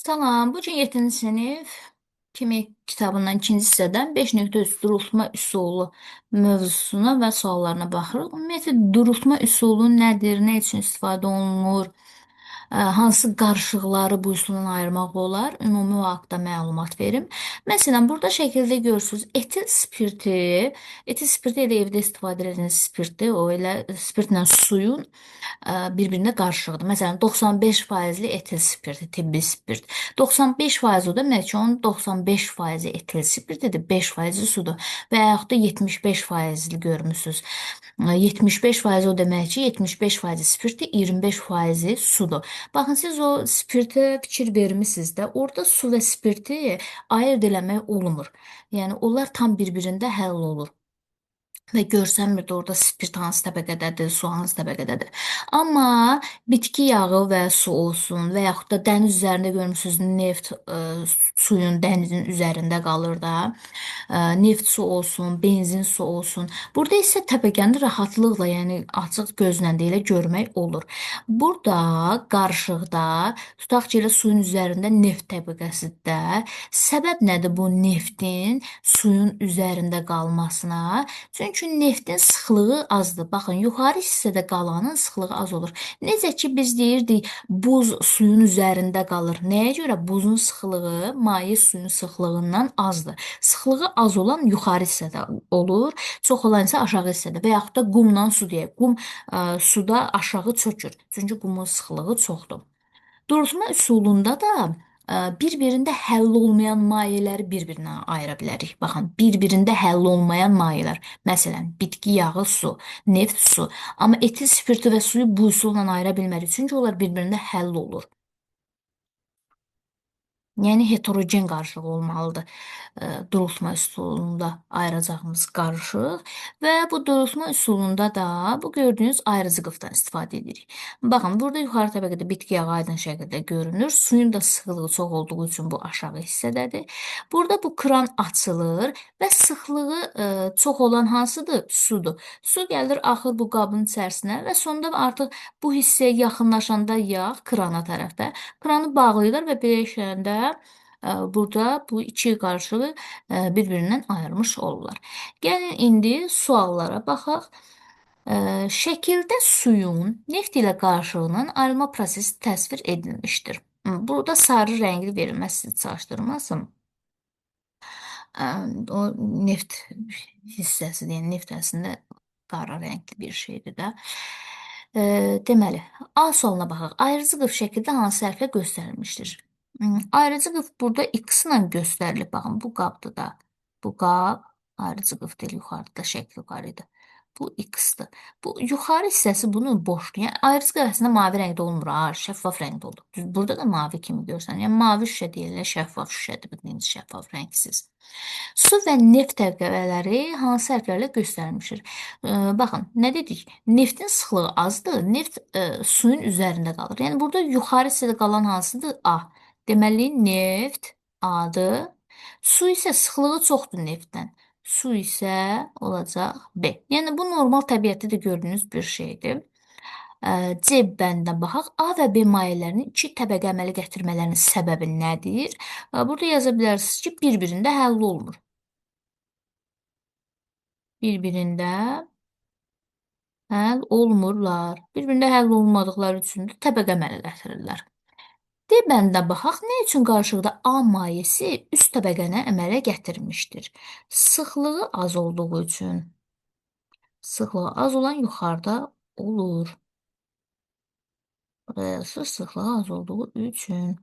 Salam, bu gün 7-ci sinif kimi kitabından ikinci hissədən 5.3 durultma üsulu mövzusuna və suallarına baxırıq. Ümumiyyətlə, durultma üsulu nədir, nə üçün istifadə olunur, hansı qarışıqları bu üsuldan ayırmaq olar, ümumi o haqda məlumat verim. Məsələn, burada şəkildə görürsünüz, etil spirti elə evdə istifadə edilən spirtdir, o elə spirtlə suyun bir-birinə qarışıqdır. Məsələn, 95 faizli etil spirti, tibbi spirt. 95 faiz o demək ki, onun 95 faizi etil spirtidir, 5 faizi sudur. Və yaxud da 75 faizli görmüsünüz. 75 faiz o demək ki, 75 faizi spirtdir, 25 faizi sudur. Baxın, siz o spirtə fikir vermisiniz də, orada su və spirti ayırd eləmək olmur. Yəni, onlar tam bir-birində həll olur. Və görsənmir də orada spirt hansı təbəqədədir, su hansı təbəqədədir. Amma bitki yağı və su olsun və yaxud da dəniz üzərində görmüsünüz neft suyun dənizin üzərində qalır da. Neft su olsun, benzin su olsun. Burada isə təbəqəni rahatlıqla, yəni açıq gözlə də elə görmək olur. Burada qarışıqda tutaq ki, elə suyun üzərində neft təbəqəsidir. Səbəb nədir bu neftin suyun üzərində qalmasına? Çünki neftin sıxlığı azdır. Baxın, yuxarı hissədə qalanın sıxlığı az olur. Necə ki, biz deyirdik, buz suyun üzərində qalır. Nəyə görə? Buzun sıxlığı maye suyun sıxlığından azdır. Sıxlığı az olan yuxarı hissədə olur, çox olan isə aşağı hissədə. Və yaxud da qumdan su deyək. Qum suda aşağı çökür. Çünki qumun sıxlığı çoxdur. Doğrultma üsulunda da bir-birində həll olmayan mayeləri bir-birinə ayıra bilərik. Baxın, bir-birində həll olmayan mayələr. Məsələn, bitki yağı, su, neft, su. Amma etil spirti və suyu bu üsulla ayıra bilmərik. Çünki onlar bir-birində həll olur. Yəni heterogen qarışıq olmalıdır. Durultma üsulunda ayıracağımız qarışıq və bu durultma üsulunda da bu gördüyünüz ayırıcı qıfdan istifadə edirik. Baxın, burada yuxarı təbəqədə bitki yağı aydın şəkildə görünür. Suyun da sıxlığı çox olduğu üçün bu aşağı hissədədir. Burada bu kran açılır və sıxlığı çox olan hansıdır? Sudur. Su gəlir, axır bu qabın içərisinə və sonda artıq bu hissəyə yaxınlaşanda yağ krana tərəfdə. Kranı bağlayırlar və belə işləndə burada bu iki qarışığı bir-birindən ayırmış olurlar. Gəlin indi suallara baxaq. Şəkildə suyun neft ilə qarışığının ayrılma prosesi təsvir edilmişdir. Burada sarı rəngli verilməz sizi çaşdırmasın. O neft hissəsidir, yəni neft əslində qara rəngli bir şeydir də. Deməli, A sualına baxaq. Ayrıcı qıf şəkildə hansı hərflə göstərilmişdir? Ayrıcı qıf burada X ilə göstərilib. Baxın, bu qabdır da. Bu qab ayrıcı qıf deyil, yuxarıda şəkli var idi. Bu X-dir. Bu yuxarı hissəsi bunun boşdur. Yəni ayrıcı qıf əslində mavi rəngdə olmur, şəffaf rəngdə olur. Burada da mavi kimi görsənir. Yəni mavi şüşə deyirlər, şəffaf şüşədir, birinci şəffaf rəngsiz. Su və neft təbəqələri hansı hərflərlə göstərilmişdir? Baxın, nə dedik? Neftin sıxlığı azdır, neft suyun üzərində qalır. Yəni burada yuxarı hissədə qalan hansıdır? A. Deməli, neft A-dır. Su isə sıxlığı çoxdur neftdən. Su isə olacaq B. Yəni bu normal təbiətdə də gördüyünüz bir şeydir. C bəndinə baxaq. A və B mayelərinin iki təbəqə əmələ gətirmələrinin səbəbi nədir? Burada yaza bilərsiniz ki, bir-birində həll olmur. Bir-birində həll olmurlar. Bir-birində həll olmadıqları üçün də təbəqə əmələ gətirirlər. D bəndinə baxaq. Nə üçün qarışıqda A mayesi üst təbəqəni əmələ gətirmişdir? Sıxlığı az olduğu üçün. Sıxlığı az olan yuxarıda olur. Buraya sıxlığı az olduğu üçün.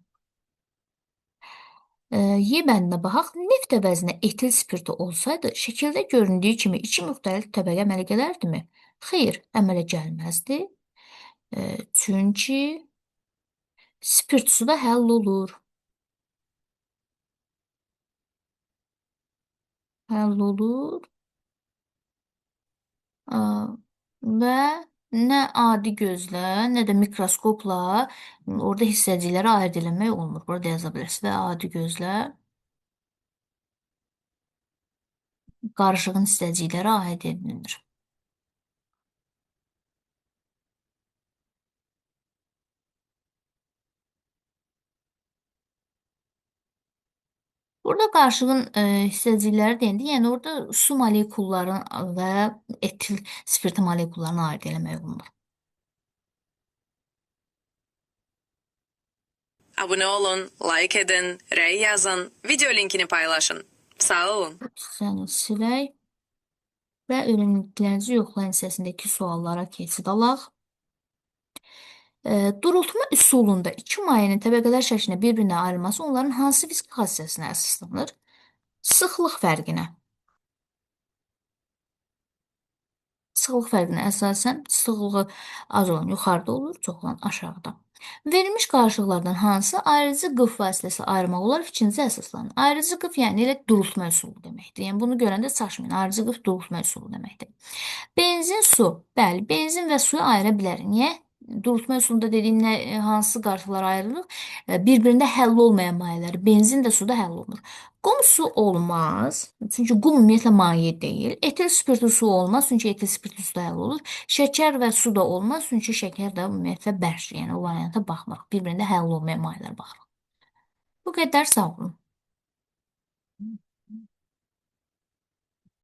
Y bəndinə baxaq. Neft əvəzinə etil spirti olsaydı, şəkildə göründüyü kimi iki müxtəlif təbəqə əmələ gələrdimi? Xeyr, əmələ gəlməzdi. Çünki spirt suda həll olur. Həll olur. Və nə adi gözlə, nə də mikroskopla orada hissəcikləri ayırd eləmək olmur. Burada yaza bilərsiniz və adi gözlə qarışığın hissəcikləri ayırd edilir. Burada qarşılığın hissəcikləri deyəndə, yəni orada su molekullarının və etil spirti molekullarına aid eləmək olunur. Abone olun, like edin, rey yazın, video linkini paylaşın. Sağ olun. Səni silək və öyrəndiklərinizi yoxlayın hissəsindəki suallara keçid alaq. Durultma üsulunda iki mayenin təbəqələr şəklində bir-birinə ayrılması onların hansı fizik xassəsinə əsaslanır? Sıxlıq fərqinə. Sıxlıq fərqinə əsasən sıxlığı az olan yuxarıda olur, çox olan aşağıda. Verilmiş qarşılıqlardan hansı ayrıcı qıf vasitəsilə ayırmaq olar fikrinizə əsaslanır? Ayrıcı qıf yəni elə durultma üsulu deməkdir. Yəni bunu görəndə çaşmayın. Ayrıcı qıf durultma üsulu deməkdir. Benzin, su. Bəli, benzin və suyu ayıra bilərik. Niyə? Durultma üsulunda dediyim nə, hansı qarşılıqlar ayrılır? Bir-birində həll olmayan mayələr. Benzin də suda həll olunur. Qum su olmaz. Çünki qum ümumiyyətlə maye deyil. Etil spirtli su olmaz. Çünki etil spirtli suda həll olur. Şəkər və su da olmaz. Çünki şəkər də ümumiyyətlə bərk. Yəni o varianta baxmırıq. Bir-birində həll olmayan mayələr baxırıq. Bu qədər, sağ olun.